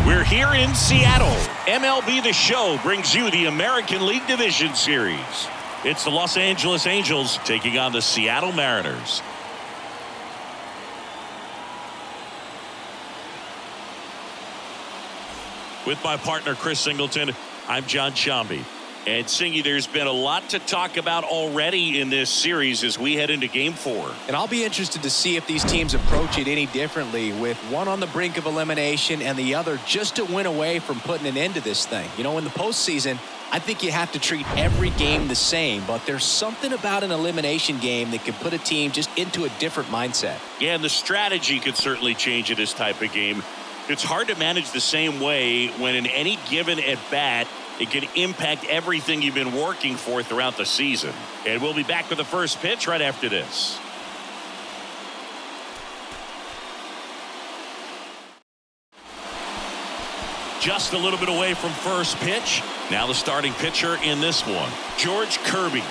We're here in Seattle. MLB The Show brings you the American League Division Series. It's the Los Angeles Angels taking on the Seattle Mariners. With my partner, Chris Singleton, I'm John Shambi. And Singy, there's been a lot to talk about already in this series as we head into Game 4. And I'll be interested to see if these teams approach it any differently, with one on the brink of elimination and the other just a win away from putting an end to this thing. You know, in the postseason, I think you have to treat every game the same, but there's something about an elimination game that can put a team just into a different mindset. Yeah, and the strategy could certainly change in this type of game. It's hard to manage the same way when in any given at-bat, it can impact everything you've been working for throughout the season. And we'll be back with the first pitch right after this. Just a little bit away from first pitch. Now the starting pitcher in this one, George Kirby.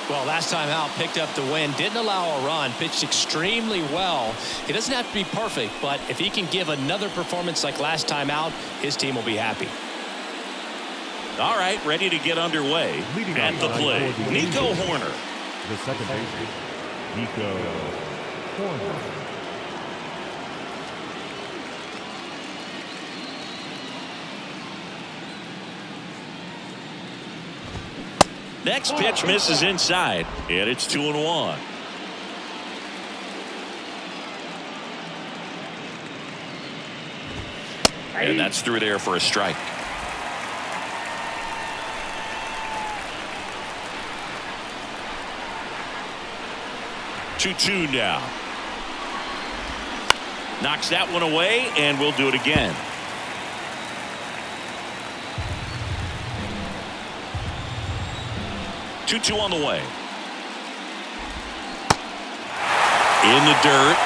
Well, last time out, picked up the win, didn't allow a run, pitched extremely well. He doesn't have to be perfect, but if he can give another performance like last time out, his team will be happy. All right, ready to get underway. At the plate, Nico Horner. The second baseman, Nico Horner. Next pitch misses inside, and it's 2-1. And that's through there for a strike. Two now. Knocks that one away, and we'll do it again. Two on the way. In the dirt.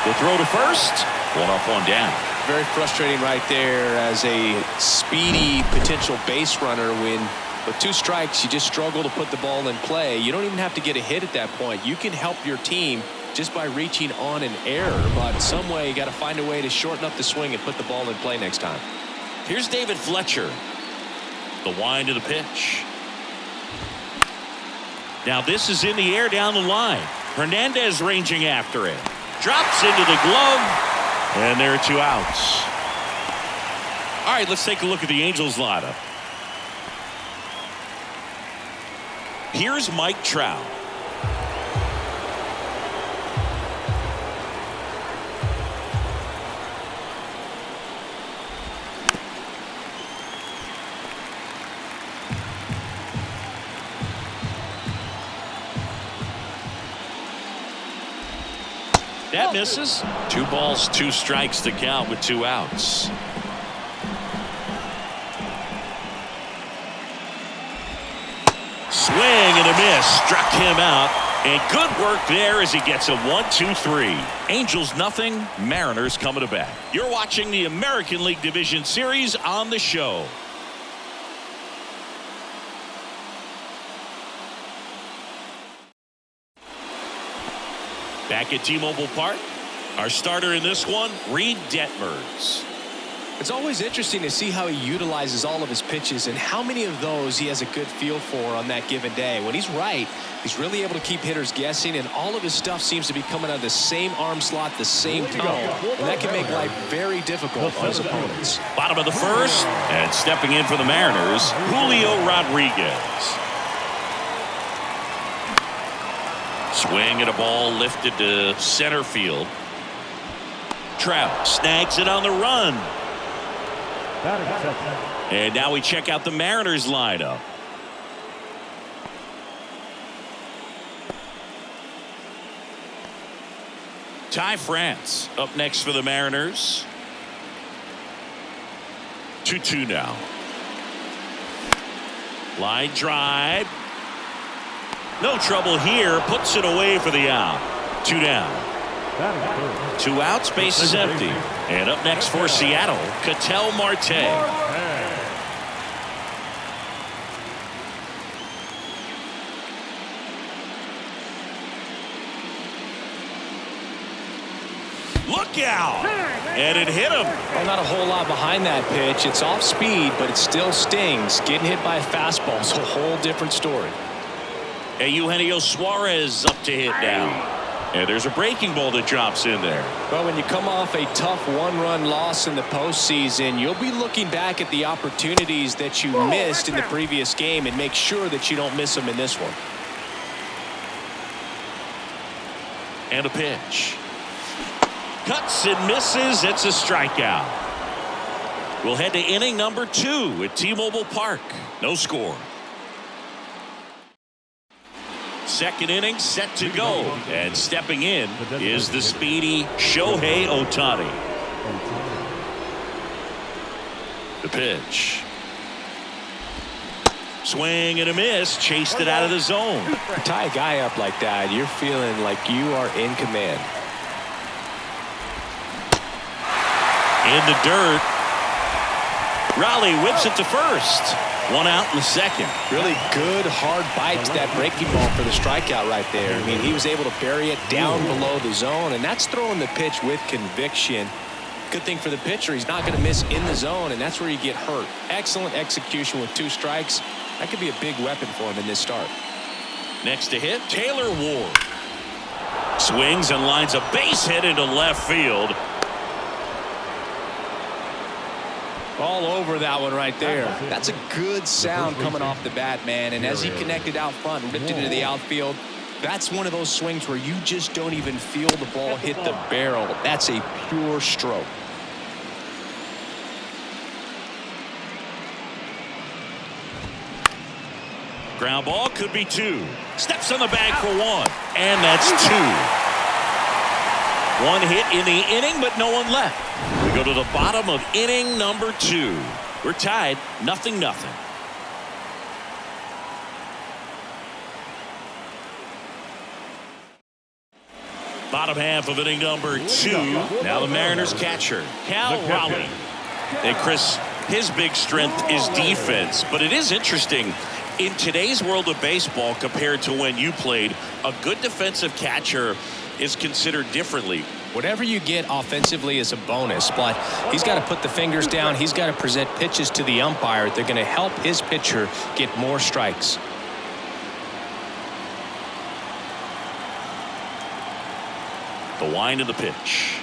The throw to first. One up, one down. Very frustrating right there as a speedy potential base runner when with two strikes you just struggle to put the ball in play. You don't even have to get a hit at that point. You can help your team just by reaching on an error, but some way you got to find a way to shorten up the swing and put the ball in play next time. Here's David Fletcher. The wind of the pitch. Now this is in the air down the line. Hernandez ranging after it. Drops into the glove. And there are 2 outs. All right, let's take a look at the Angels lineup. Here's Mike Trout. That misses. 2 balls, 2 strikes to count with 2 outs. Swing and a miss. Struck him out. And good work there as he gets a 1-2-3. Angels nothing. Mariners coming to bat. You're watching the American League Division Series on the show. Back at T-Mobile Park, our starter in this one, Reed Detmers. It's always interesting to see how he utilizes all of his pitches and how many of those he has a good feel for on that given day. When he's right, he's really able to keep hitters guessing, and all of his stuff seems to be coming out of the same arm slot, the same tone, and that can make life very difficult on his opponents. Bottom of the first, and stepping in for the Mariners, Julio Rodriguez. Swing at a ball lifted to center field. Trout snags it on the run. And now we check out the Mariners lineup. Ty France up next for the Mariners. 2-2 now. Line drive. No trouble here. Puts it away for the out. 2 down. 2 outs. Base is empty. And up next for Seattle, Ketel Marte. strikeout. And it hit him. Well, not a whole lot behind that pitch. It's off speed, but it still stings. Getting hit by a fastball is a whole different story. And Eugenio Suarez up to hit now. And there's a breaking ball that drops in there. Well, when you come off a tough one-run loss in the postseason, you'll be looking back at the opportunities that you missed in the previous game and make sure that you don't miss them in this one. And a pitch. Cuts and misses. It's a strikeout. We'll head to inning number 2 at T-Mobile Park. No score. Second inning set to go. And stepping in is the speedy Shohei Ohtani. The pitch. Swing and a miss. Chased it out of the zone. You tie a guy up like that, you're feeling like you are in command. In the dirt. Raleigh whips it to first. One out in the second. Really good hard bite to that breaking ball for the strikeout right there. I mean, he was able to bury it down below the zone, and that's throwing the pitch with conviction. Good thing for the pitcher, he's not going to miss in the zone, and that's where you get hurt. Excellent execution with 2 strikes. That could be a big weapon for him in this start. Next to hit, Taylor Ward. Swings and lines a base hit into left field. All over that one right there. That's a good sound coming off the bat, man. And as he connected out front, ripped it into the outfield, that's one of those swings where you just don't even feel the ball hit the barrel. That's a pure stroke. Ground ball could be 2. Steps on the bag for 1. And that's 2. 1 hit in the inning, but no one left. We go to the bottom of inning number 2. We're tied 0-0. Bottom half of inning number 2. Now the Mariners catcher, Cal Raleigh. And Chris, his big strength is defense, but it is interesting. In today's world of baseball compared to when you played, a good defensive catcher is considered differently. Whatever you get offensively is a bonus, but he's got to put the fingers down. He's got to present pitches to the umpire. They're going to help his pitcher get more strikes. The wind of the pitch.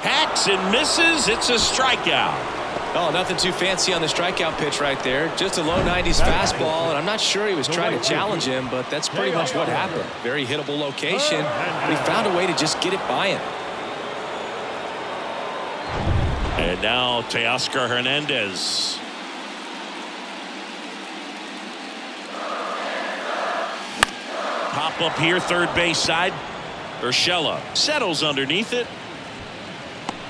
Hacks and misses. It's a strikeout. Oh, nothing too fancy on the strikeout pitch right there. Just a low 90s fastball, and I'm not sure he was trying to challenge him, but that's pretty much what happened. Very hittable location, but he found a way to just get it by him. And now Teoscar Hernandez. Pop up here, third base side. Urshela settles underneath it.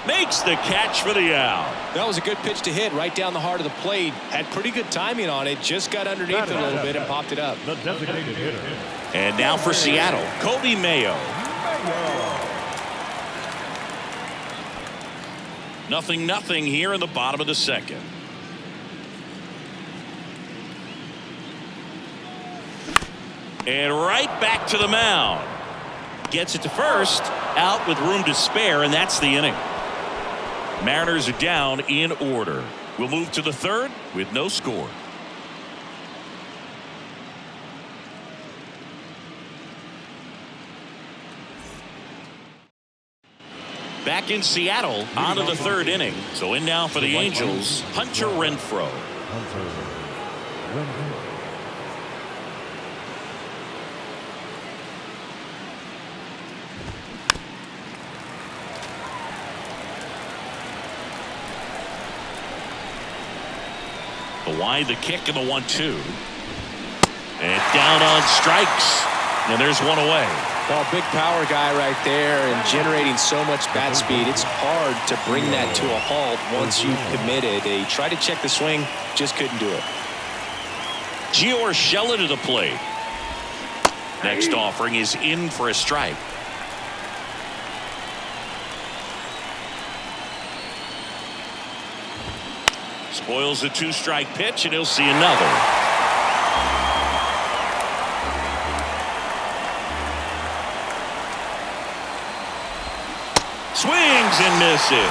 Makes the catch for the out. That was a good pitch to hit right down the heart of the plate. Had pretty good timing on it. Just got underneath it a little bit and popped it up. The designated hitter. And now for Seattle, Kobe Mayo. 0-0 here in the bottom of the second. And right back to the mound. Gets it to first, out with room to spare, and that's the inning. Mariners are down in order. We'll move to the third with no score. Back in Seattle, on to the third inning. So in now for the Angels, Hunter Renfroe. The wide, the kick, and the 1-2. And down on strikes. And there's one away. Well, big power guy right there and generating so much bat speed. It's hard to bring that to a halt once you've committed. He tried to check the swing, just couldn't do it. Gio Urshela to the plate. Next offering is in for a strike. Spoils the 2-strike pitch, and he'll see another. misses.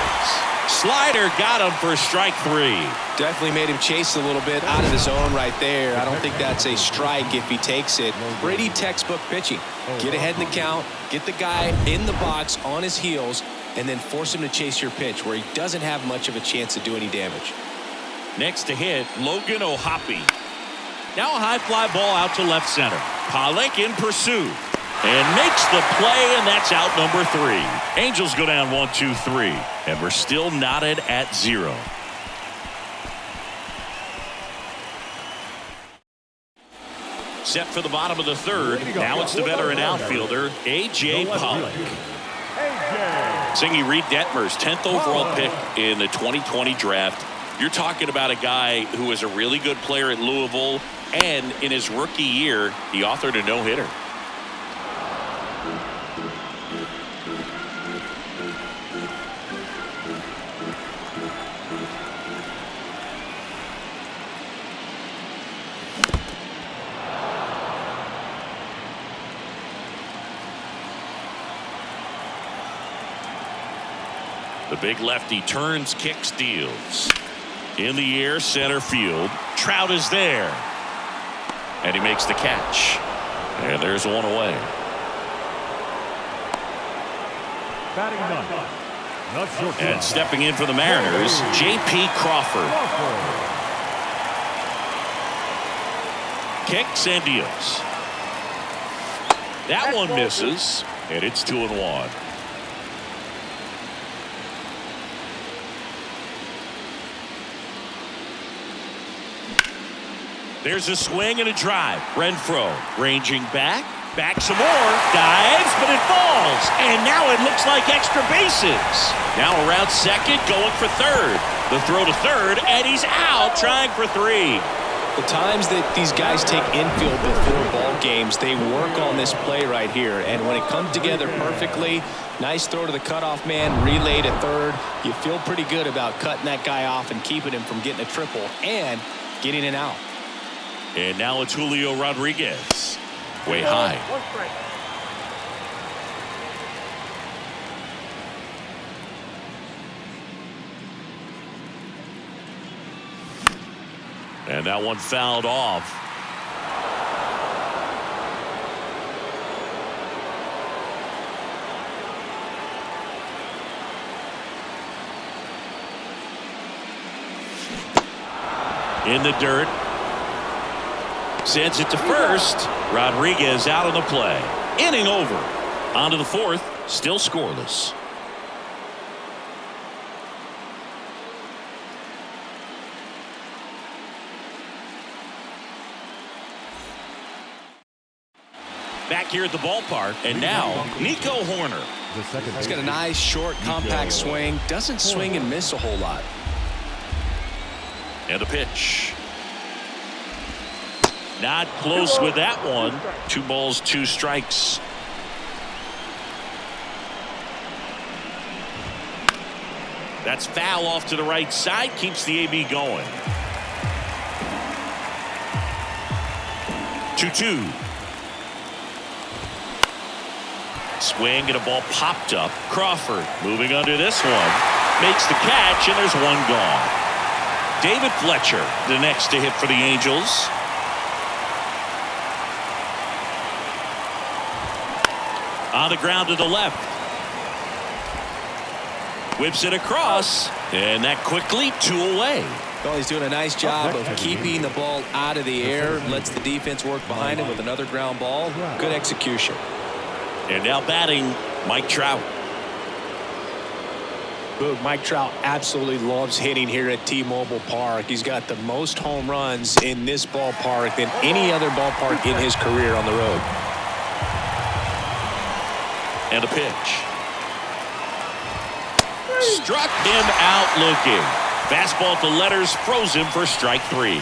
Slider got him for strike 3. Definitely made him chase a little bit out of the zone right there. I don't think that's a strike if he takes it. Pretty textbook pitching. Get ahead in the count, get the guy in the box on his heels, and then force him to chase your pitch where he doesn't have much of a chance to do any damage. Next to hit, Logan O'Hoppe. Now a high fly ball out to left center. Pollock in pursuit. And makes the play, and that's out number 3. Angels go down 1-2-3, and we're still knotted at 0. Set for the bottom of the 3rd. Now it's the veteran outfielder, A.J. Pollock. Singy Reed Detmer's 10th overall pick in the 2020 draft. You're talking about a guy who was a really good player at Louisville, and in his rookie year, he authored a no-hitter. The big lefty turns, kicks, deals. In the air, center field. Trout is there. And he makes the catch. And there's one away. And stepping in for the Mariners, J.P. Crawford. Kicks and deals. That one misses, and it's 2-1. There's a swing and a drive. Renfroe ranging back some more, dives, but it falls. And now it looks like extra bases. Now around second, going for third. The throw to third, and he's out trying for 3. The times that these guys take infield before ball games, they work on this play right here. And when it comes together perfectly, nice throw to the cutoff man, relay to third. You feel pretty good about cutting that guy off and keeping him from getting a triple and getting an out. And now it's Julio Rodriguez. Way high. And that one fouled off. In the dirt. Sends it to first. Rodriguez out on the play. Inning over. On to the 4th. Still scoreless. Back here at the ballpark. And now, Nico Horner. He's got a nice, short, compact swing. Doesn't swing and miss a whole lot. And a pitch. Not close with that one. 2 balls, 2 strikes. That's foul off to the right side. Keeps the AB going. 2-2. Swing and a ball popped up. Crawford moving under this one. Makes the catch, and there's one gone. David Fletcher, the next to hit for the Angels. On the ground to the left. Whips it across, and that quickly 2 away. Well, he's doing a nice job of keeping the ball out of the air. Lets the defense work behind him with another ground ball. Good execution. And now batting, Mike Trout. Mike Trout absolutely loves hitting here at T-Mobile Park. He's got the most home runs in this ballpark than any other ballpark in his career on the road. And a pitch. Struck him out looking. Fastball to letters, froze him for strike 3.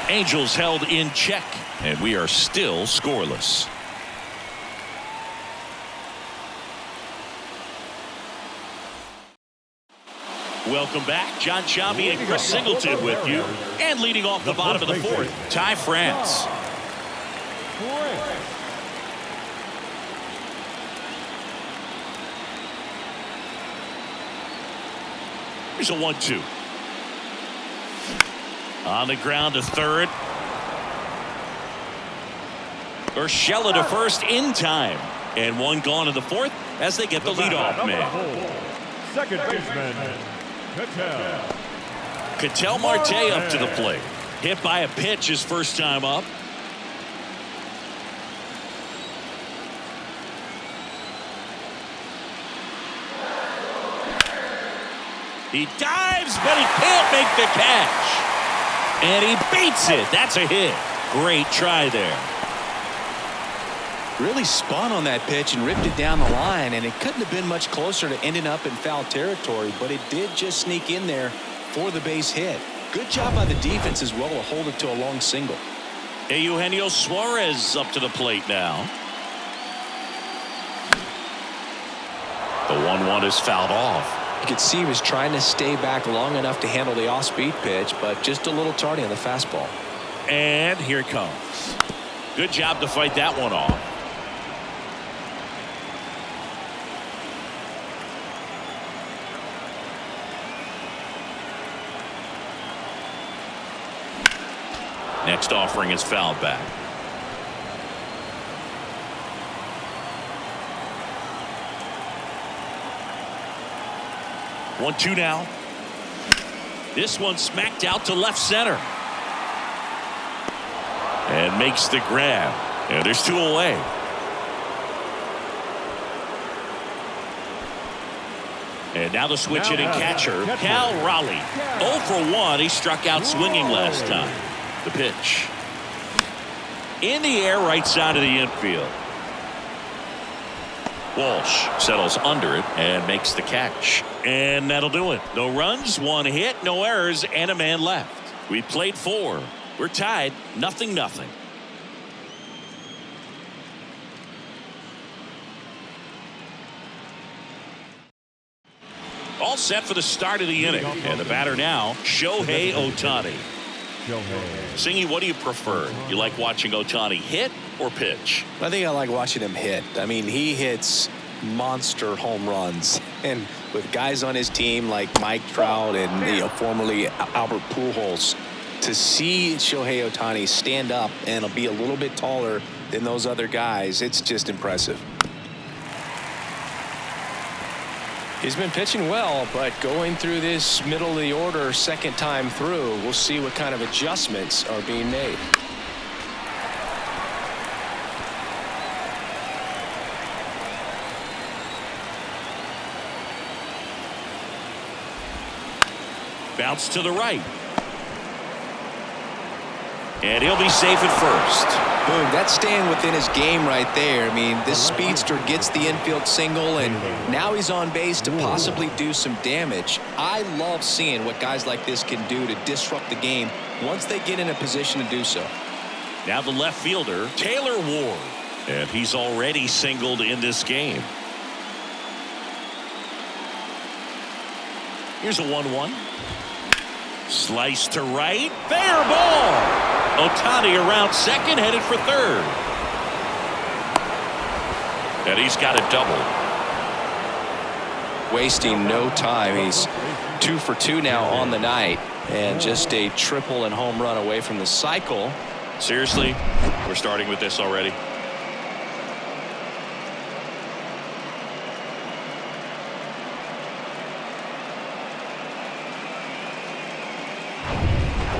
Angels held in check, and we are still scoreless. Welcome back. John Sciambi and Chris Singleton with you. And leading off the bottom of the 4th, Ty France. Here's a 1-2. On the ground to third. Urshela to first in time. And one gone in the fourth as they get the leadoff man. Second baseman, Ketel Marte up to the plate. Hit by a pitch his first time up. He dives, but he can't make the catch. And he beats it. That's a hit. Great try there. Really spun on that pitch and ripped it down the line, and it couldn't have been much closer to ending up in foul territory, but it did just sneak in there for the base hit. Good job by the defense as well to hold it to a long single. Eugenio Suarez up to the plate now. The 1-1 is fouled off. You could see he was trying to stay back long enough to handle the off-speed pitch, but just a little tardy on the fastball. And here it comes. Good job to fight that one off. Next offering is fouled back. One, two now. This one smacked out to left center. And makes the grab. And there's two away. And now the switch hitting catcher, Cal Raleigh. 0 for 1. He struck out swinging last time. The pitch. In the air, right side of the infield. Walsh settles under it and makes the catch. And that'll do it. No runs, one hit, no errors, and a man left. We played 4. We're tied, 0-0. All set for the start of the inning. And the batter now, Shohei Ohtani. Singy, what do you prefer? You like watching Ohtani hit or pitch? I think I like watching him hit. I mean, he hits monster home runs. And with guys on his team like Mike Trout and formerly Albert Pujols, to see Shohei Ohtani stand up and be a little bit taller than those other guys, it's just impressive. He's been pitching well, but going through this middle of the order second time through, we'll see what kind of adjustments are being made. Bounce to the right. And he'll be safe at first. Boom, that's staying within his game right there. I mean, this speedster gets the infield single, and now he's on base to possibly do some damage. I love seeing what guys like this can do to disrupt the game once they get in a position to do so. Now the left fielder, Taylor Ward. And he's already singled in this game. Here's a 1-1. Slice to right. Fair ball. Ohtani around second, headed for third. And he's got a double. Wasting no time. He's 2 for 2 now on the night. And just a triple and home run away from the cycle. Seriously? We're starting with this already?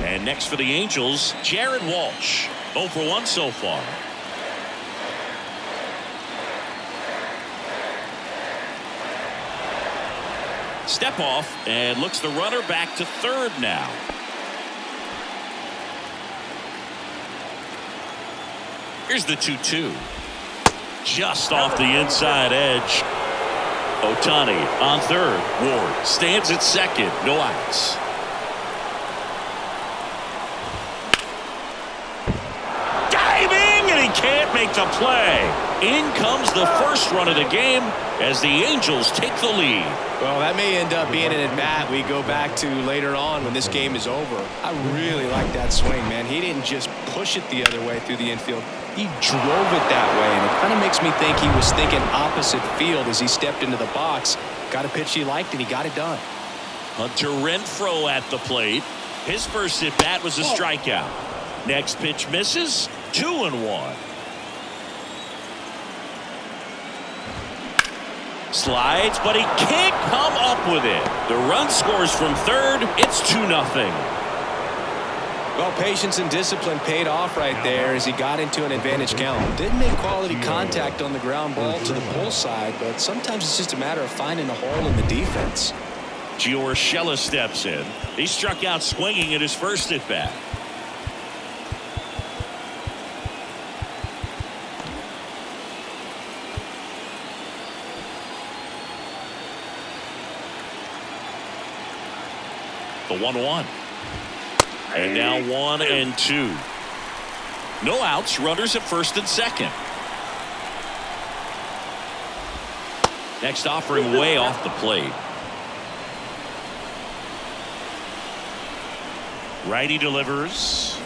And next for the Angels, Jared Walsh. 0 for 1 so far. Step off and looks the runner back to third now. Here's the 2-2. Just off the inside edge. Ohtani on third. Ward stands at second. No outs. Can't make the play. In comes the first run of the game as the Angels take the lead. Well, that may end up being an at-bat we go back to later on when this game is over. I really like that swing, man. He didn't just push it the other way through the infield. He drove it that way, and it kind of makes me think he was thinking opposite field as he stepped into the box. Got a pitch he liked, and he got it done. Hunter Renfroe at the plate. His first at bat was a strikeout. Next pitch misses. 2-1. Slides, but he can't come up with it. The run scores from third. It's 2-0. Well, patience and discipline paid off right there as he got into an advantage count. Didn't make quality contact on the ground ball to the pull side, but sometimes it's just a matter of finding a hole in the defense. Giorgella steps in. He struck out swinging at his first at bat. The 1-1. And now 1-2. No outs. Runners at first and second. Next offering way off the plate. Righty delivers.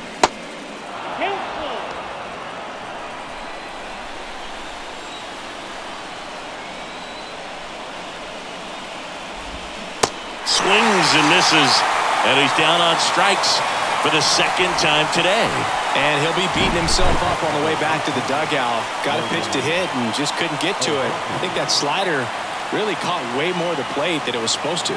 Swings and misses. And he's down on strikes for the second time today. And he'll be beating himself up on the way back to the dugout. Got a pitch to hit and just couldn't get to it. I think that slider really caught way more of the plate than it was supposed to.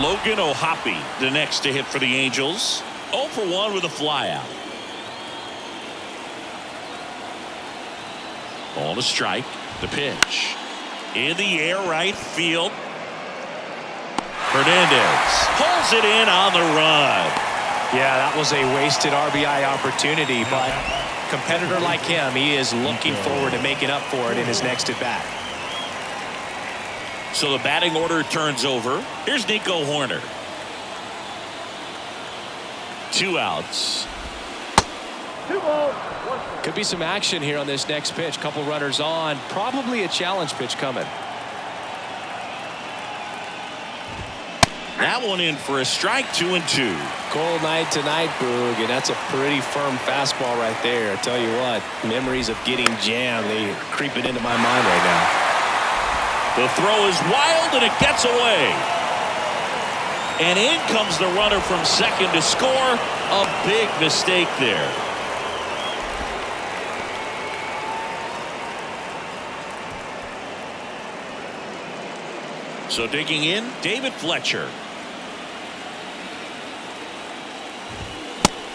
Logan O'Hoppe, the next to hit for the Angels. 0 for 1 with a flyout. Ball to strike. The pitch. In the air right field. Hernandez pulls it in on the run. Yeah, that was a wasted RBI opportunity, but a competitor like him, he is looking forward to making up for it in his next at bat. So the batting order turns over. Here's Nico Horner. 2 outs. Could be some action here on this next pitch. Couple runners on. Probably a challenge pitch coming. That one in for a strike. 2-2. Cold night tonight, Boog, and that's a pretty firm fastball right there. I tell you what, memories of getting jammed, they are creeping into my mind right now. The throw is wild and it gets away. And in comes the runner from second to score. A big mistake there. So digging in, David Fletcher.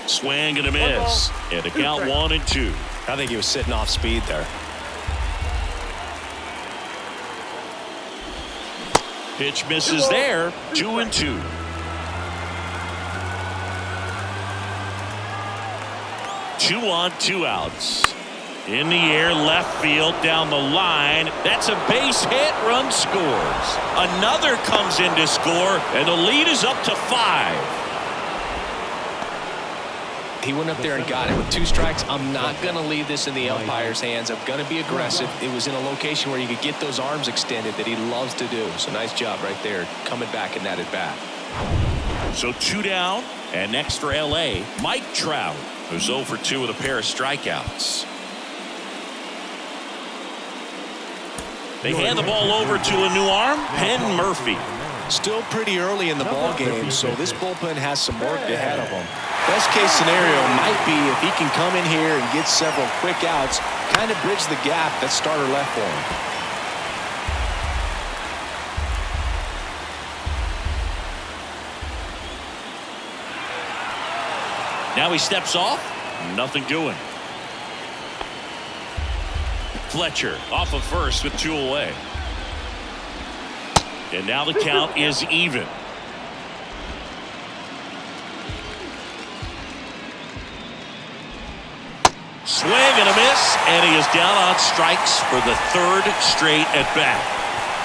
Swing and a miss. And the count 1-2. I think he was sitting off speed there. Pitch misses there. 2-2. Two on, 2 outs. In the air, left field, down the line. That's a base hit. Run scores. Another comes in to score, and the lead is up to 5. He went up there and got it with 2 strikes. I'm not going to leave this in the umpire's hands. I'm going to be aggressive. It was in a location where you could get those arms extended that he loves to do. So nice job right there, coming back in that at bat. So 2 down, and next for LA, Mike Trout, who's 0 for 2 with a pair of strikeouts. They hand the ball over to a new arm, Penn Murphy. Still pretty early in the ball game, so this bullpen has some work ahead of them. Best case scenario might be if he can come in here and get several quick outs, kind of bridge the gap that starter left for him. Now he steps off, nothing doing. Fletcher off of first with 2 away. And now the count is even. Swing and a miss, and he is down on strikes for the 3rd straight at bat.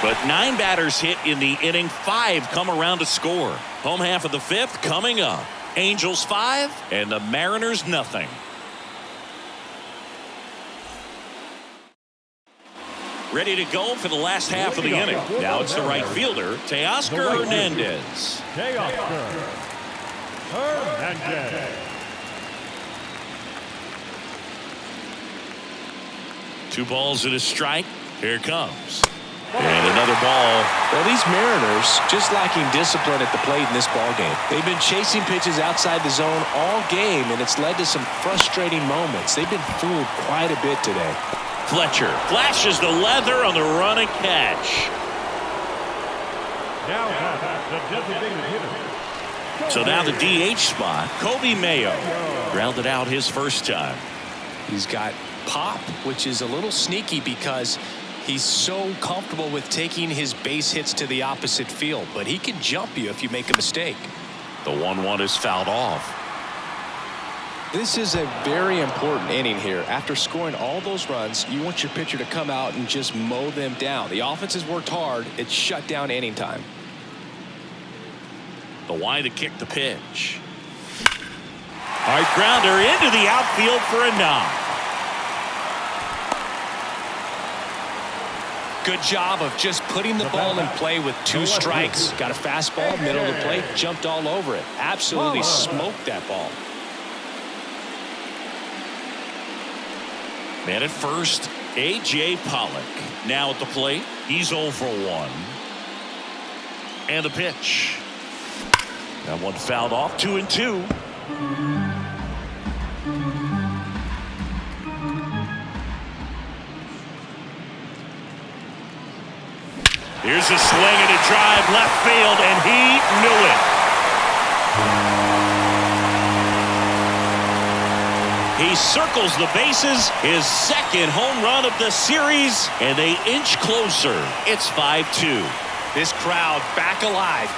But 9 batters hit in the inning, 5 come around to score. Home half of the 5th coming up. Angels 5 and the Mariners nothing. Ready to go for the last half of the inning. Now it's the right fielder, Teoscar Hernandez. Teoscar Hernandez. 2 balls and a strike. Here it comes. And another ball. Well, these Mariners just lacking discipline at the plate in this ball game. They've been chasing pitches outside the zone all game, and it's led to some frustrating moments. They've been fooled quite a bit today. Fletcher flashes the leather on the run and catch. Now the designated hitter. So now the DH spot, Kobe Mayo grounded out his first time. He's got pop, which is a little sneaky because he's so comfortable with taking his base hits to the opposite field, but he can jump you if you make a mistake. The 1-1 is fouled off. This is a very important inning here. After scoring all those runs, you want your pitcher to come out and just mow them down. The offense has worked hard. It's shut down inning time. The Y to kick the pitch. Hard grounder into the outfield for a knock. Good job of just putting the ball in play with 2 strikes. Got a fastball, middle of the plate, jumped all over it. Absolutely smoked that ball. Man at first, A.J. Pollock. Now at the plate, he's 0 for 1. And the pitch. That one fouled off, 2-2. Here's a swing and a drive left field, and he knew it. He circles the bases, his second home run of the series, and they inch closer. It's 5-2. This crowd back alive.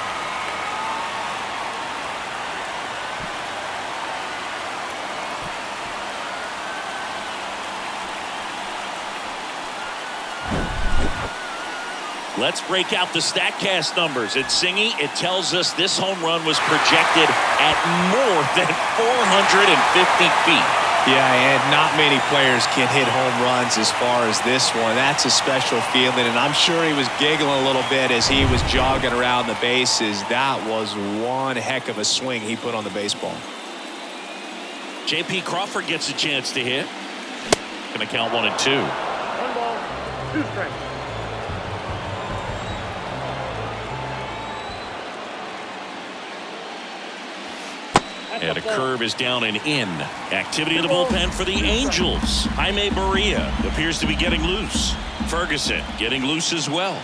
Let's break out the StatCast numbers. At Singy, it tells us this home run was projected at more than 450 feet. Yeah, and not many players can hit home runs as far as this one. That's a special feeling, and I'm sure he was giggling a little bit as he was jogging around the bases. That was one heck of a swing he put on the baseball. J.P. Crawford gets a chance to hit. Going to count 1 and 2. 1 ball, 2 strikes. And a curve is down and in. Activity in the bullpen for the Angels. Jaime Barria appears to be getting loose. Ferguson getting loose as well.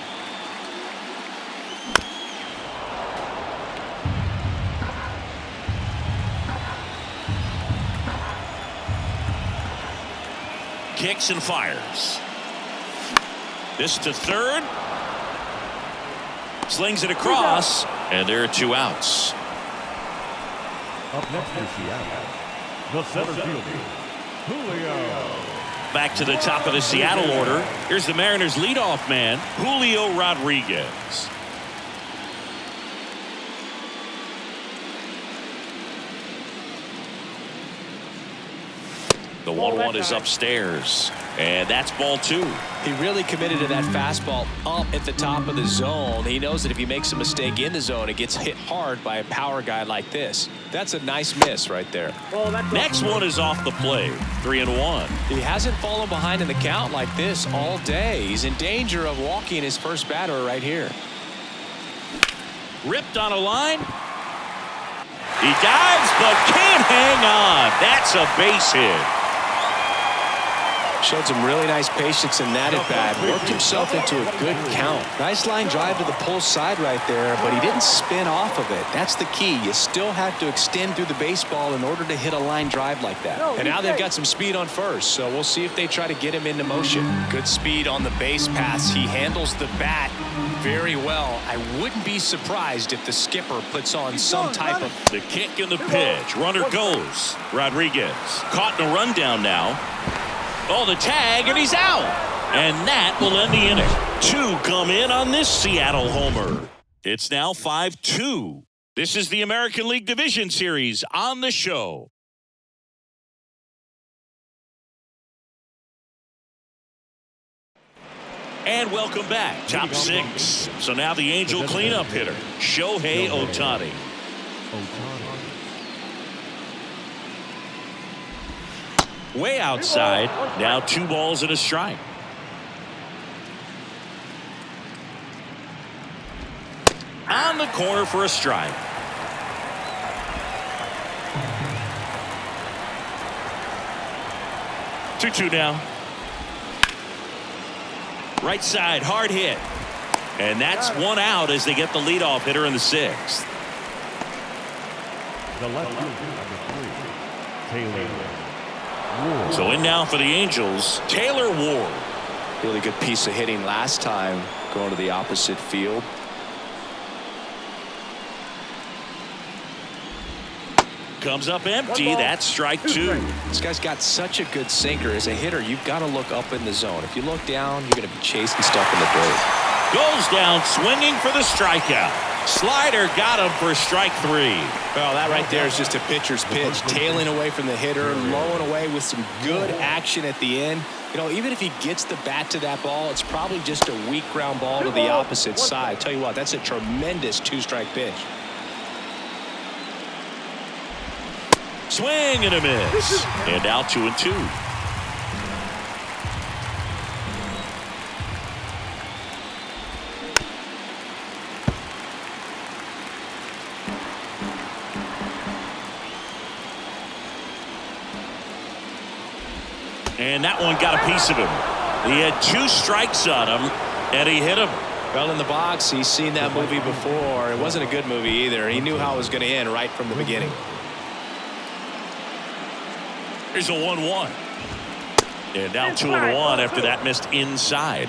Kicks and fires. This to third. Slings it across. And there are 2 outs. Up next is Seattle. The center fielder, Julio. Back to the top of the Seattle order. Here's the Mariners' leadoff man, Julio Rodriguez. The 1-1 is upstairs. And that's ball 2. He really committed to that fastball up at the top of the zone. He knows that if he makes a mistake in the zone, it gets hit hard by a power guy like this. That's a nice miss right there. Next one is off the plate. 3-1. He hasn't fallen behind in the count like this all day. He's in danger of walking his first batter right here. Ripped on a line. He dives but can't hang on. That's a base hit. Showed some really nice patience in that at bat. Worked himself into a good count. Nice line drive to the pull side right there, but he didn't spin off of it. That's the key. You still have to extend through the baseball in order to hit a line drive like that. And now they've got some speed on first, so we'll see if they try to get him into motion. Good speed on the base pass. He handles the bat very well. I wouldn't be surprised if the skipper puts on some type of... The kick and the pitch. Runner goes. Rodriguez caught in a rundown now. Oh, the tag, and he's out. And that will end the inning. 2 come in on this Seattle homer. It's now 5-2. This is the American League Division Series on the show. And welcome back. Top 6. So now the Angel cleanup hitter, Shohei Ohtani. Way outside. Now 2 balls and a strike. the corner for a strike. Two now. Right side, hard hit. And that's one out as they get the leadoff hitter in the sixth. The left fielder, number 3, Taylor Ward. So in now for the Angels, Taylor Ward. Really good piece of hitting last time, going to the opposite field. Comes up empty. That's strike 2. This guy's got such a good sinker. As a hitter, you've got to look up in the zone. If you look down, you're going to be chasing stuff in the dirt. Goes down swinging for the strikeout. Slider got him for strike 3. Well, that right there is just a pitcher's pitch. Tailing away from the hitter, lowing away with some good action at the end. You know, even if he gets the bat to that ball, it's probably just a weak ground ball to the opposite side. Tell you what, that's a tremendous 2-strike pitch. Swing and a miss. And out 2-2. And that one got a piece of him. He had 2 strikes on him, and he hit him. Well, in the box, he's seen that movie before. It wasn't a good movie either. He knew how it was going to end right from the beginning. Here's a 1-1. And now 2-1 after that missed inside.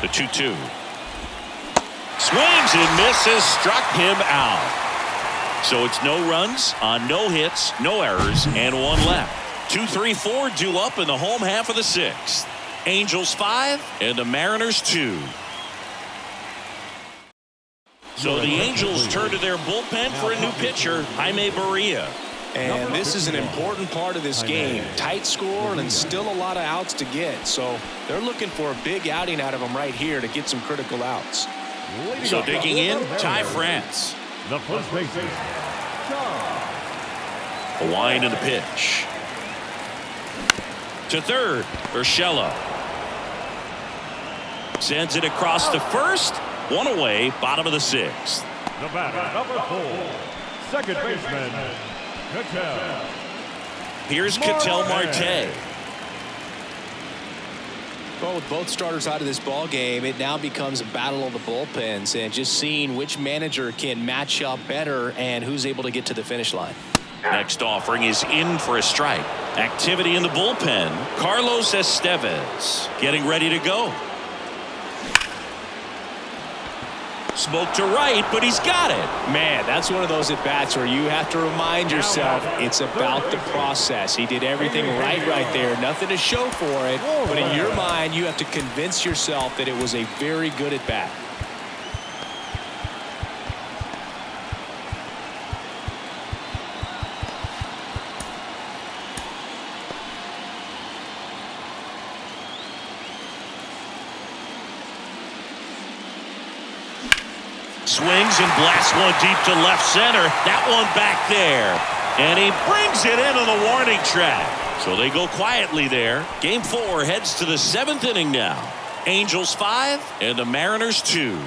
The 2-2. Swings and misses, struck him out. So it's no runs on no hits, no errors, and 1 left. 2-3-4 due up in the home half of the 6th. Angels 5 and the Mariners 2. So the Angels turn to their bullpen for a new pitcher, Jaime Barria. And this is an important part of this game. Tight score and still a lot of outs to get. So they're looking for a big outing out of him right here to get some critical outs. So digging in, Ty France. The first baseman, A wind in the pitch. To third, Urshela. Sends it across to first. 1 away, bottom of the 6th. the batter, number 4, second baseman, Cattell. Here's Cattell Marte. Well, with both starters out of this ball game, it now becomes a battle of the bullpens and just seeing which manager can match up better and who's able to get to the finish line. Next offering is in for a strike. Activity in the bullpen. Carlos Estevez getting ready to go. Smoke to right, but he's got it. Man, that's one of those at-bats where you have to remind yourself it's about the process. He did everything right there. Nothing to show for it, but in your mind, you have to convince yourself that it was a very good at-bat. Swings and blasts one deep to left center. That one back there. And he brings it in on the warning track. So they go quietly there. Game 4 heads to the 7th inning now. Angels 5 and the Mariners 2.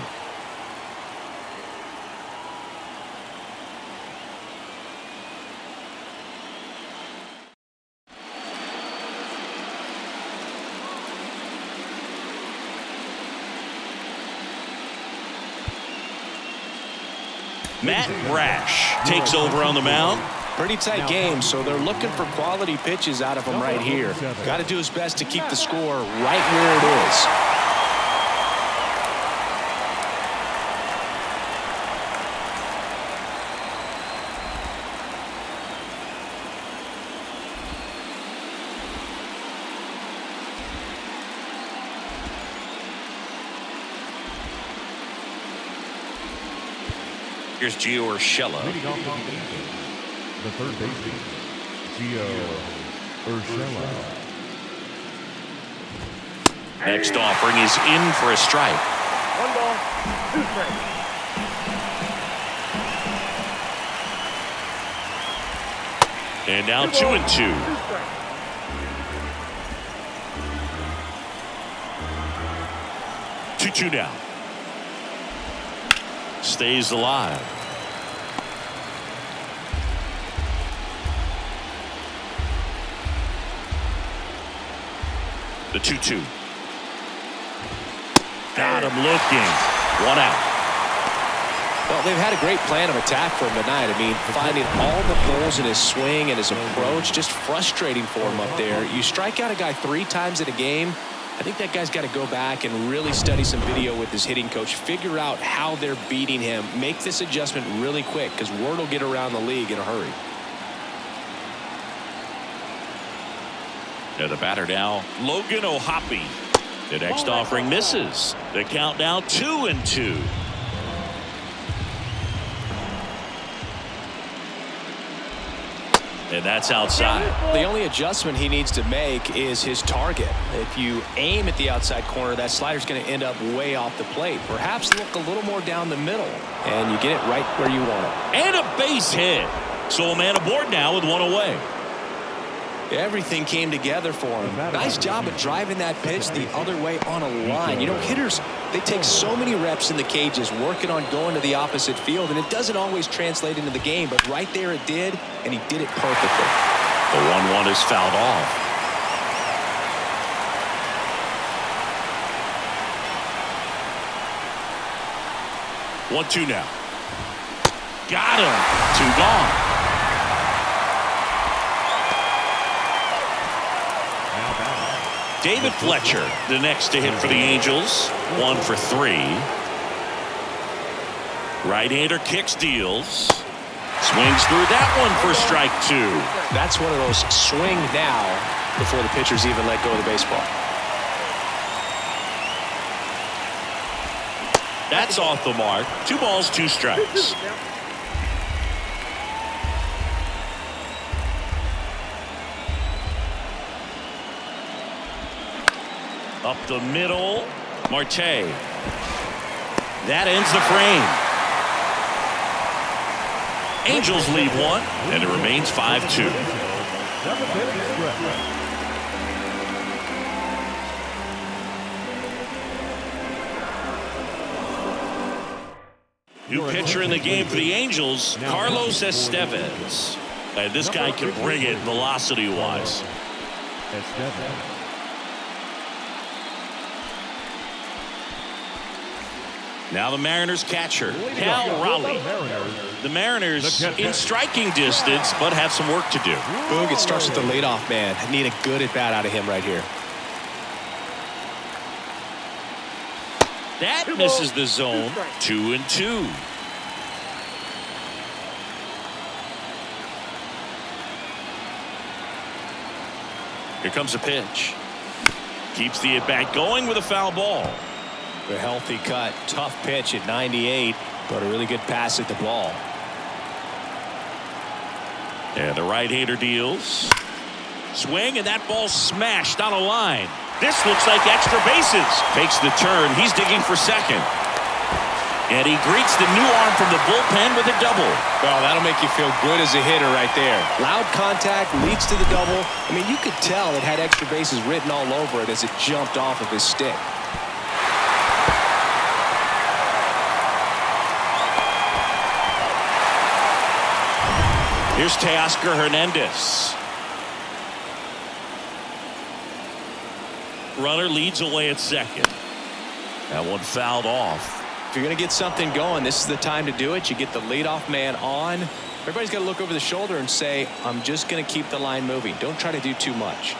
Matt Brash takes over on the mound. Pretty tight game, so they're looking for quality pitches out of him right here. Got to do his best to keep the score right where it is. Here's Gio Urshela. Leading off the third baseman, Next offering is in for a strike. 1 ball, 2 strikes. And now 2-2. 2-2 now. Stays alive. The 2-2. Got him looking. 1 out. Well, they've had a great plan of attack for him tonight. I mean, finding all the holes in his swing and his approach, just frustrating for him up there. You strike out a guy 3 times in a game, I think that guy's got to go back and really study some video with his hitting coach, figure out how they're beating him, make this adjustment really quick, because word will get around the league in a hurry. Yeah, the batter now, Logan O'Hoppe. The next offering misses. The count now 2-2. And that's outside. The only adjustment he needs to make is his target. If you aim at the outside corner, that slider's going to end up way off the plate. Perhaps look a little more down the middle, and you get it right where you want it. And a base hit. So a man aboard now with 1 away. Everything came together for him. Nice job of driving that pitch the other way on a line. You know, hitters, they take so many reps in the cages working on going to the opposite field, and it doesn't always translate into the game, but right there it did, and he did it perfectly. The 1-1 is fouled off. One-two now. Got him. 2 gone. David Fletcher, the next to hit for the Angels. 1 for 3. Right-hander kicks, deals. Swings through that one for strike 2. That's one of those swing now before the pitchers even let go of the baseball. That's off the mark. 2 balls, 2 strikes. Up the middle, Marte. That ends the frame. Angels lead 1, and it remains 5-2. New pitcher in the game for the Angels, Carlos Estevez. And this guy can bring it velocity-wise. Now the Mariners catcher, Cal Raleigh. The Mariners in striking distance, but have some work to do. Boog, it starts with the leadoff man. I need a good at-bat out of him right here. That misses the zone. 2-2. Here comes a pitch. Keeps the at-bat going with a foul ball. A healthy cut, tough pitch at 98, but a really good pass at the ball. And the right-hander deals. Swing, and that ball smashed on a line. This looks like extra bases. Takes the turn. He's digging for second. And he greets the new arm from the bullpen with a double. Well, that'll make you feel good as a hitter right there. Loud contact leads to the double. I mean, you could tell it had extra bases written all over it as it jumped off of his stick. Here's Teoscar Hernandez. Runner leads away at second. That one fouled off. If you're going to get something going, this is the time to do it. You get the leadoff man on. Everybody's got to look over the shoulder and say, I'm just going to keep the line moving. Don't try to do too much.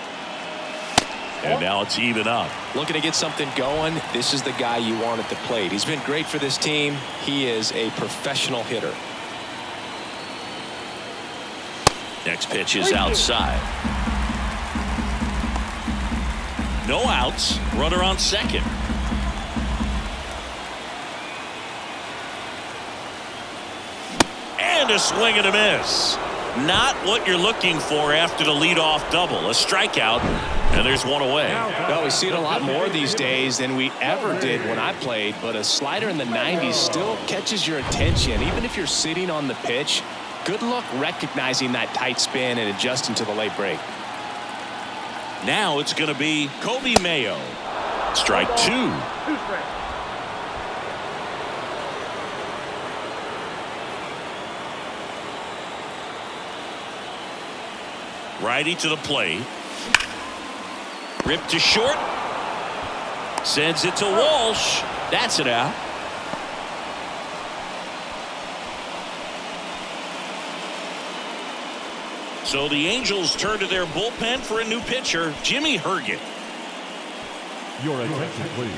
And now it's even up. Looking to get something going. This is the guy you want at the plate. He's been great for this team. He is a professional hitter. Next pitch is outside. No outs. Runner on second. And a swing and a miss. Not what you're looking for after the leadoff double. A strikeout, and there's one away. Well, we see it a lot more these days than we ever did when I played, but a slider in the 90s still catches your attention. Even if you're sitting on the pitch, good luck recognizing that tight spin and adjusting to the late break. Now it's going to be Kobe Mayo. Strike two. Righty to the plate. Ripped to short. Sends it to Walsh. That's it out. So the Angels turn to their bullpen for a new pitcher, Jimmy Herget. Your attention, please.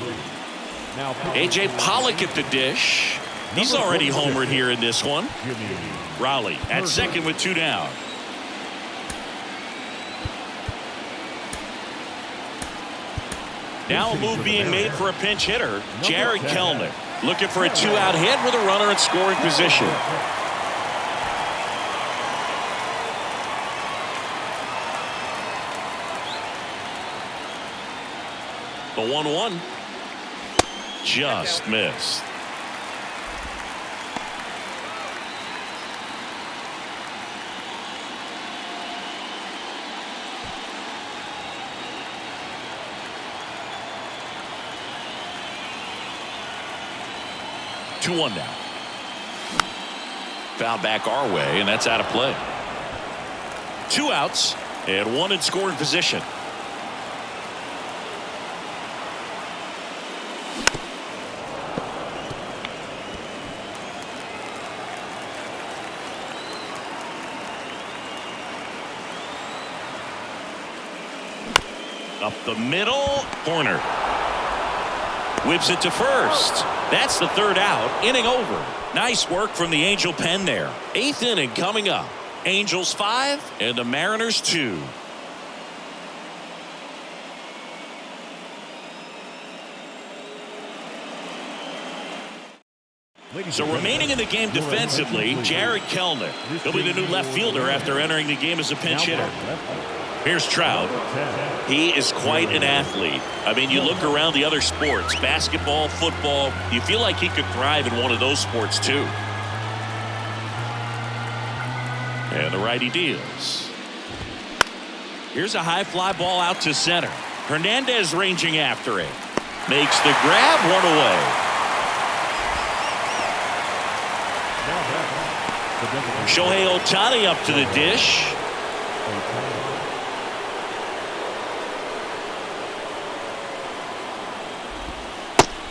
Now, A.J. Pollock at the dish. He's already homered here in this one. Raleigh at second with two down. Now a move being made for a pinch hitter, Jared Kelenic. Looking for a two-out hit with a runner in scoring position. The 1-1 just missed. Two-one now. Foul back our way, and that's out of play. Two outs and one in scoring position. Up the middle, corner. Whips it to first. That's the third out. Inning over. Nice work from the Angel pen there. Eighth inning coming up. Angels 5 and the Mariners 2. So remaining in the game defensively, Jared Kelenic. He'll be the new left fielder after entering the game as a pinch hitter. Here's Trout. He is quite an athlete. I mean, you look around the other sports, basketball, football, you feel like he could thrive in one of those sports too. And the righty deals. Here's a high fly ball out to center. Hernandez ranging after it. Makes the grab, one away. Shohei Ohtani up to the dish.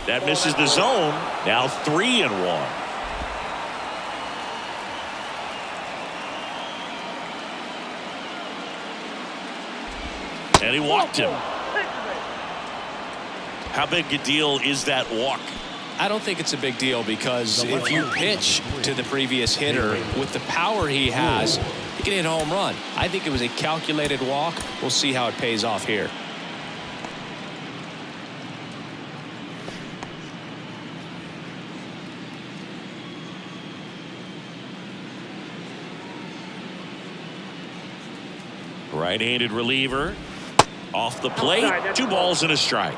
That misses the zone. Now 3-1. And he walked him. How big a deal is that walk? I don't think it's a big deal because if you pitch to the previous hitter with the power he has, he can hit a home run. I think it was a calculated walk. We'll see how it pays off here. Right-handed reliever. Off the plate. 2 balls and a strike.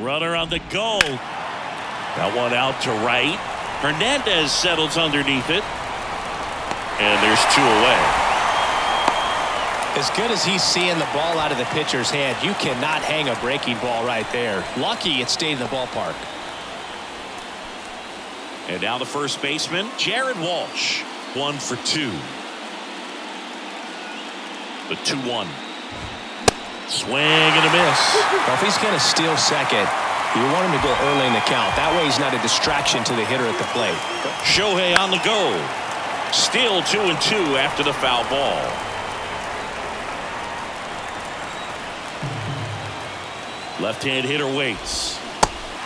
Runner on the go. That one out to right. Hernandez settles underneath it. And there's 2 away. As good as he's seeing the ball out of the pitcher's hand, you cannot hang a breaking ball right there. Lucky it stayed in the ballpark. And now the first baseman, Jared Walsh. 1 for 2. The 2-1. Swing and a miss. Well, if he's going to steal second, you want him to go early in the count. That way he's not a distraction to the hitter at the plate. Shohei on the go. Still 2-2 after the foul ball. Left-hand hitter waits.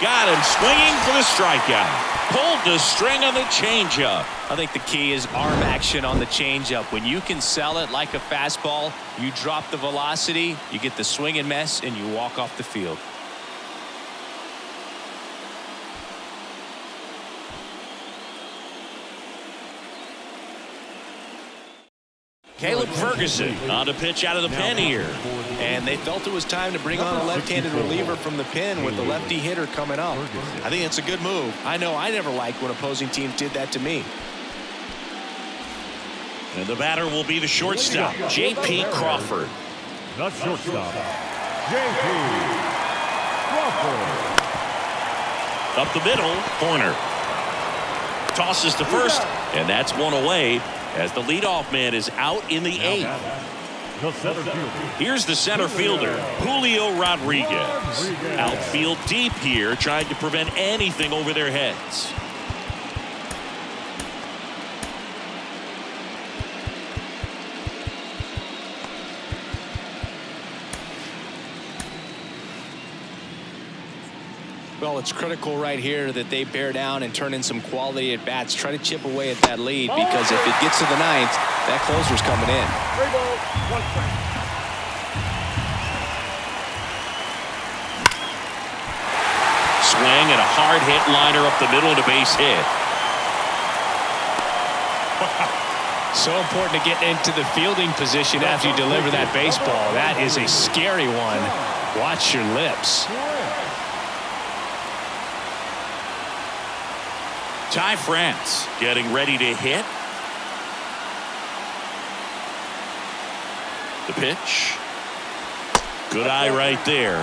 Got him swinging for the strikeout. Pulled the string on the changeup. I think the key is arm action on the changeup. When you can sell it like a fastball, you drop the velocity, you get the swing and miss, and you walk off the field. Caleb Ferguson on the pitch out of the pen here. And they felt it was time to bring on a left-handed reliever from the pen with the lefty hitter coming up. I think it's a good move. I know I never liked when opposing teams did that to me. And the batter will be the shortstop, J.P. Crawford. The shortstop, J.P. Crawford. Up the middle, corner. Tosses to first, and that's one away as the leadoff man is out in the eighth. The center fielder. Here's the center fielder, Julio Rodriguez. Outfield deep here, trying to prevent anything over their heads. Well, it's critical right here that they bear down and turn in some quality at bats. Try to chip away at that lead, because if it gets to the ninth, that closer's coming in. 3 balls, 1 strike. Swing and a hard hit liner up the middle and a base hit. So important to get into the fielding position after you deliver that baseball. That is a scary one. Watch your lips. Ty France getting ready to hit. The pitch. Good eye right there.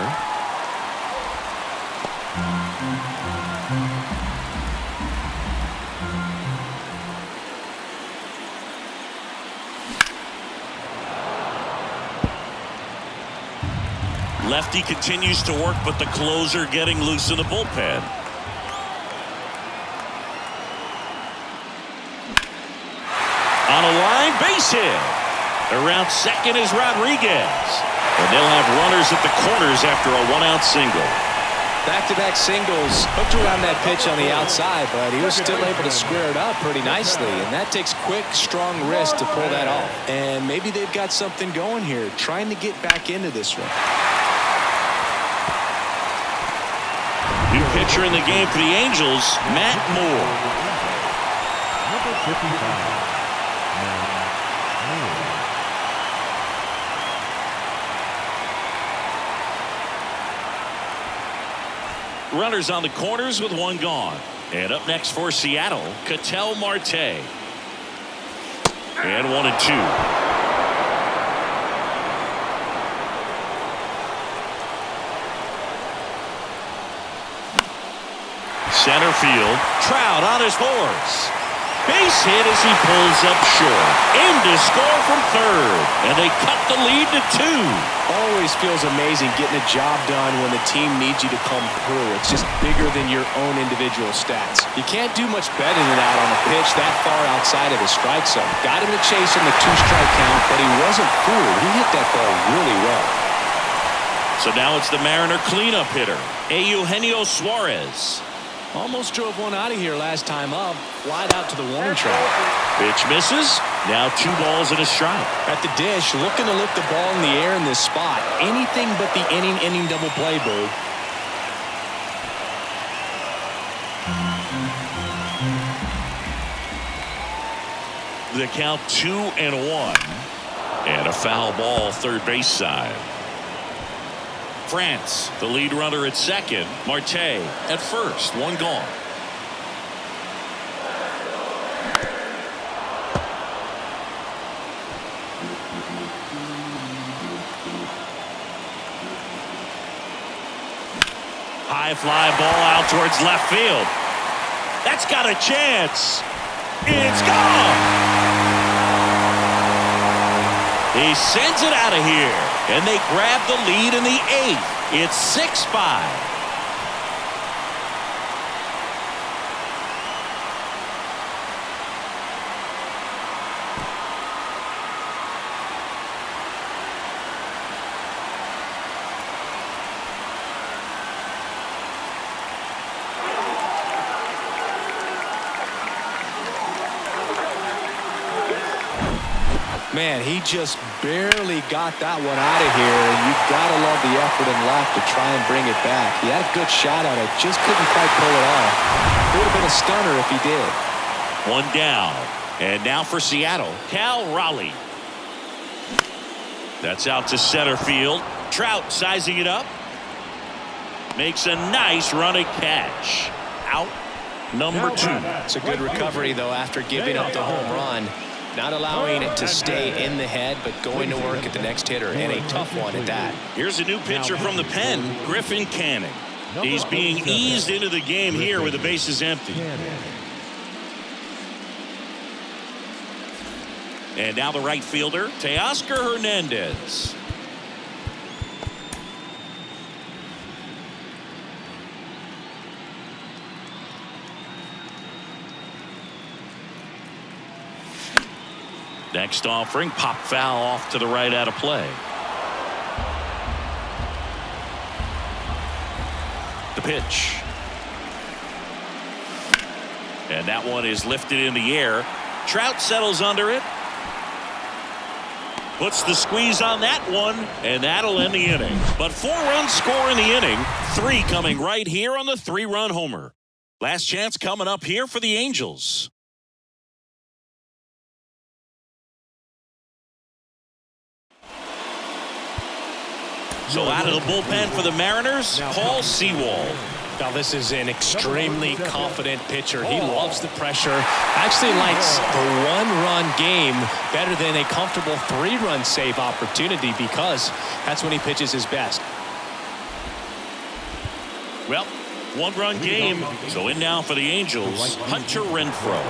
Lefty continues to work, but the closer getting loose in the bullpen. On a line, base hit. Around second is Rodriguez. And they'll have runners at the corners after a 1-out single. Back-to-back singles, hooked around that pitch on the outside, but he was still able to square it up pretty nicely. And that takes quick, strong wrist to pull that off. And maybe they've got something going here, trying to get back into this one. New pitcher in the game for the Angels, Matt Moore. Number 55. Runners on the corners with one gone. And up next for Seattle, Ketel Marte. And 1-2. Center field, Trout on his horse. Base hit as he pulls up short. In to score from third. And they cut the lead to 2. Always feels amazing getting a job done when the team needs you to come through. It's just bigger than your own individual stats. You can't do much better than that on a pitch that far outside of the strike zone. Got him to chase in the 2-strike count, but he wasn't fooled. He hit that ball really well. So now it's the Mariner cleanup hitter, Eugenio Suarez. Almost drove one out of here last time up. Flied out to the warning track. Pitch misses. Now 2 balls and a strike. At the dish, looking to lift the ball in the air in this spot. Anything but the inning double play, Boo. The count 2-1. And a foul ball third base side. France, the lead runner at second. Marte at first. 1 gone. High fly ball out towards left field. That's got a chance. It's gone. He sends it out of here, and they grab the lead in the 8th. It's 6-5. Man, he just barely got that one out of here, and you've got to love the effort and left to try and bring it back. He had a good shot at it, just couldn't quite pull it off. It would have been a stunner if he did. 1 down. And now for Seattle, Cal Raleigh. That's out to center field. Trout sizing it up. Makes a nice running catch. Out number 2. It's a good recovery, though, after giving up the home run. Not allowing it to stay in the head, but going to work at the next hitter, and a tough one at that. Here's a new pitcher from the pen, Griffin Canning. He's being eased into the game here with the bases empty. And now the right fielder, Teoscar Hernandez. Next offering, pop foul off to the right out of play. The pitch. And that one is lifted in the air. Trout settles under it. Puts the squeeze on that one, and that'll end the inning. But 4 runs score in the inning. 3 coming right here on the 3-run homer. Last chance coming up here for the Angels. So out of the bullpen for the Mariners, Paul Sewald. Now this is an extremely confident pitcher. He loves the pressure. Actually likes the 1-run game better than a comfortable 3-run save opportunity because that's when he pitches his best. Well, 1-run game. So in now for the Angels, Hunter Renfroe.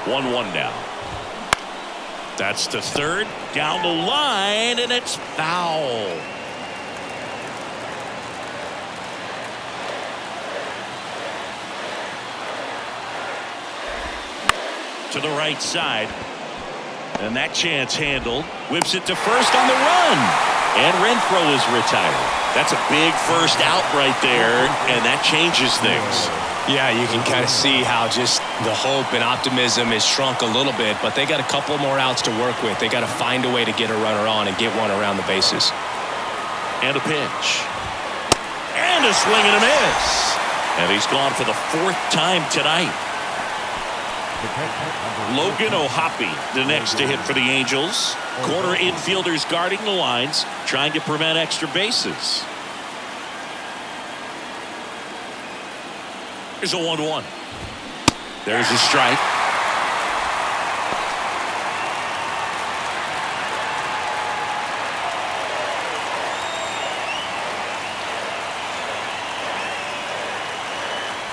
1-1 now. That's to third, down the line, and it's foul. To the right side, and that chance handled. Whips it to first on the run, and Renfroe is retired. That's a big first out right there, and that changes things. Yeah, you can kind of see how just the hope and optimism is shrunk a little bit, but they got a couple more outs to work with. They got to find a way to get a runner on and get one around the bases. And a pitch. And a swing and a miss. And he's gone for the 4th time tonight. Logan O'Hoppe, the next to hit for the Angels. Corner infielders guarding the lines, trying to prevent extra bases. Here's a 1-1. There's a strike.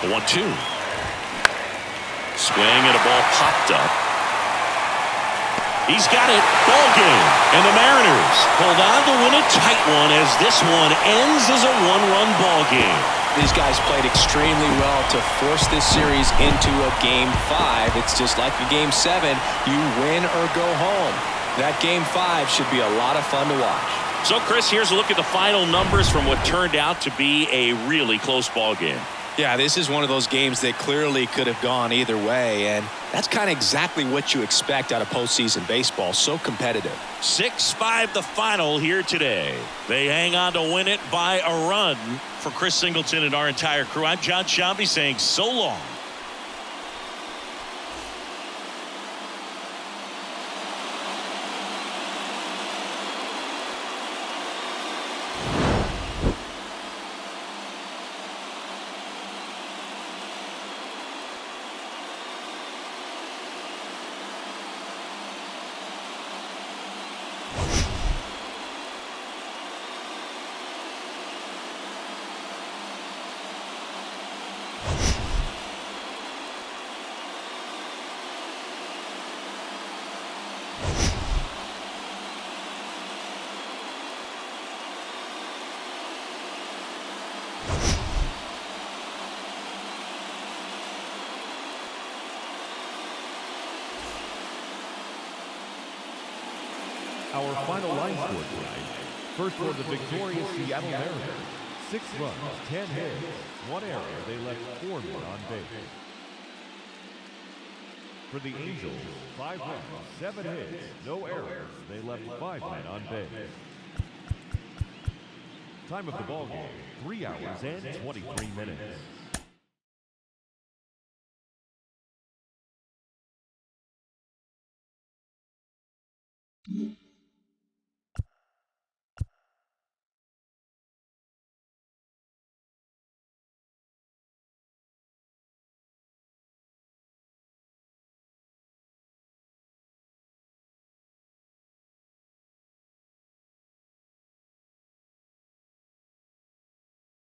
The 1-2. Swing and a ball popped up. He's got it. Ball game. And the Mariners hold on to win a tight one as this one ends as a 1-run ball game. These guys played extremely well to force this series into a Game 5. It's just like a Game 7. You win or go home. That Game 5 should be a lot of fun to watch. So, Chris, here's a look at the final numbers from what turned out to be a really close ball game. Yeah, this is one of those games that clearly could have gone either way, and that's kind of exactly what you expect out of postseason baseball. So competitive. 6-5 the final here today. They hang on to win it by a run. For Chris Singleton and our entire crew, I'm John Shambi saying so long. Our final line score tonight. First for the victorious Seattle Mariners. 6 runs, 10 hits, 1 error. They left 4 men on base. For the Angels, 5 runs, 7 hits, no errors. They left 5 men on base. Time of the ball game, 3 hours and 23 minutes. Mm-hmm.